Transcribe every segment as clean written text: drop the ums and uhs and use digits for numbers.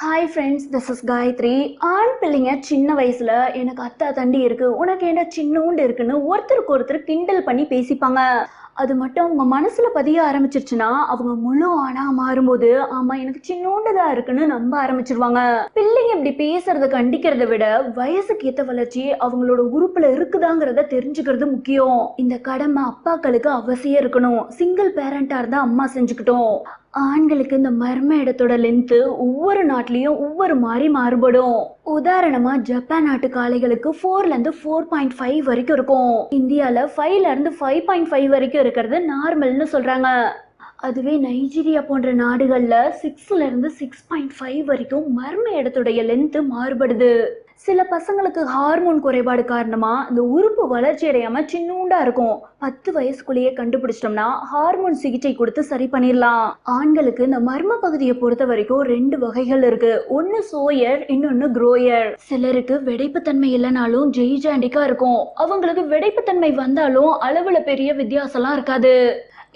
Hi friends, this is Gayathri. ஆண் பிள்ளைங்க சின்ன வயசுல எனக்கு அத்தா தண்டி இருக்கு, உனக்கு என்ன சின்னூண்டு இருக்குன்னு ஒருத்தருக்கு ஒருத்தர் கிண்டல் பண்ணி பேசிப்பாங்க. அது மட்டும் அவங்க மனசுல பதிய ஆரம்பிச்சிருச்சுன்னா அவங்க முழு ஆணா மாறும்போது ஆமா எனக்கு சின்னூண்டுதான் இருக்குன்னு நம்ப ஆரம்பிச்சிருவாங்க. பிள்ளைங்க இப்படி பேசுறத கண்டிக்கிறத விட வயசுக்கு ஏத்த வளர்ச்சி அவங்களோட உறுப்புல இருக்குதாங்கிறத தெரிஞ்சுக்கிறது முக்கியம். இந்த கடமை அப்பாக்களுக்கு அவசியம் இருக்கணும். சிங்கிள் பேரண்டா இருந்தா அம்மா செஞ்சுக்கிட்டோம். ஆண்களுக்கு இந்த மர்ம இடத்தோட லென்த்து ஒவ்வொரு நாட்டிலையும் ஒவ்வொரு மாதிரி மாறுபடும். உதாரணமா ஜப்பான் நாட்டு காளைகளுக்கு 4ல இருந்து 4.5 வரைக்கும் இருக்கும். இந்தியால 5ல இருந்து 5.5 வரைக்கும் இருக்கிறது நார்மல்னு சொல்றாங்க. அதுவே நைஜீரியா போன்ற நாடுகள்ல 6ல இருந்து 6.5 வரைக்கும் மர்ம இடத்துடைய லென்த் மாறுபடுது. சில பசங்களுக்கு ஹார்மோன் குறைபாடு காரணமா இந்த உறுப்பு வளர்ச்சி அடையாம சின்னூண்டா இருக்கும். 10 வயசுக்குள்ளேயே கண்டுபிடிச்சிட்டோம்னா ஹார்மோன் சிகிச்சை கொடுத்து சரி பண்ணிடலாம். ஆண்களுக்கு இந்த மர்ம பகுதியை பொறுத்த வரைக்கும் 2 வகைகள் இருக்கு. ஒன்னு சோயர், இன்னொன்னு குரோயர். சிலருக்கு வெடைப்புத்தன்மை இல்லைனாலும் ஜெய்ஜாண்டிக்கா இருக்கும். அவங்களுக்கு வெடைப்புத்தன்மை வந்தாலும் அளவுல பெரிய வித்தியாசம்லாம் இருக்காது.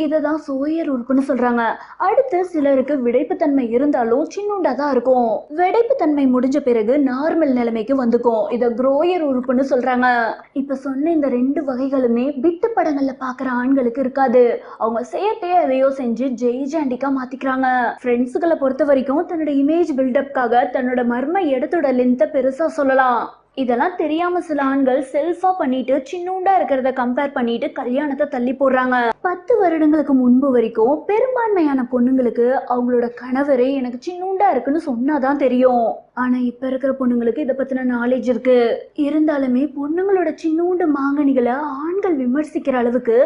இததான் சோயர் உறுப்புன்னு சொல்றாங்க. அடுத்து சிலருக்கு விடைப்புத்தன்மை இருந்தாலும் சின்னூண்டா தான் இருக்கும். விடைப்புத்தன்மை முடிஞ்ச பிறகு நார்மல் நிலைமைக்கு வந்துக்கும். இத குரோயர் உறுப்புன்னு சொல்றாங்க. இப்ப சொன்ன இந்த 2 வகைகளுமே பிட்டு படங்கள்ல பாக்குற ஆண்களுக்கு இருக்காது. அவங்க செயற்கையா எதையோ செஞ்சு ஜெய்ஜாண்டிக்கா மாத்திக்கிறாங்க. ஃப்ரெண்ட்ஸுகளை பொறுத்த வரைக்கும் தன்னோட இமேஜ் பில்டப்காக தன்னோட மர்ம இடத்தோட லென்த்தை பெருசா சொல்லலாம். இதெல்லாம் தெரியாம சில ஆண்கள் செல்ஃபா பண்ணிட்டு சின்னூண்டா இருக்கிறத கம்பேர் பண்ணிட்டு கல்யாணத்தை தள்ளி போடுறாங்க. 10 வருடங்களுக்கு முன்பு வரைக்கும் பெரும்பான்மையான பொண்ணுங்களுக்கு அவங்களோட கணவரே எனக்கு சின்னூண்டா இருக்குன்னு சொன்னாதான் தெரியும். ஆனா இப்ப இருக்கிற பொண்ணுங்களுக்கு இதை பத்தின நாலேஜ் இருக்கு. இருந்தாலுமே பொண்ணுங்களோட சின்னூண்டு மாங்கனிகளை ஆண்கள் விமர்சிக்கிற அளவுக்கு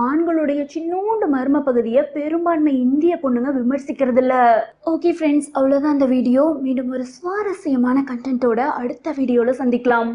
ஆண்களுடைய சின்னூண்டு மர்ம பகுதியை பெரும்பான்மை இந்திய பொண்ணுங்க விமர்சிக்கிறது இல்ல. ஓகே ஃப்ரெண்ட்ஸ், அவ்வளவுதான் இந்த வீடியோ. மீண்டும் ஒரு சுவாரஸ்யமான கண்டென்ட்டோட அடுத்த வீடியோல சந்திக்கலாம்.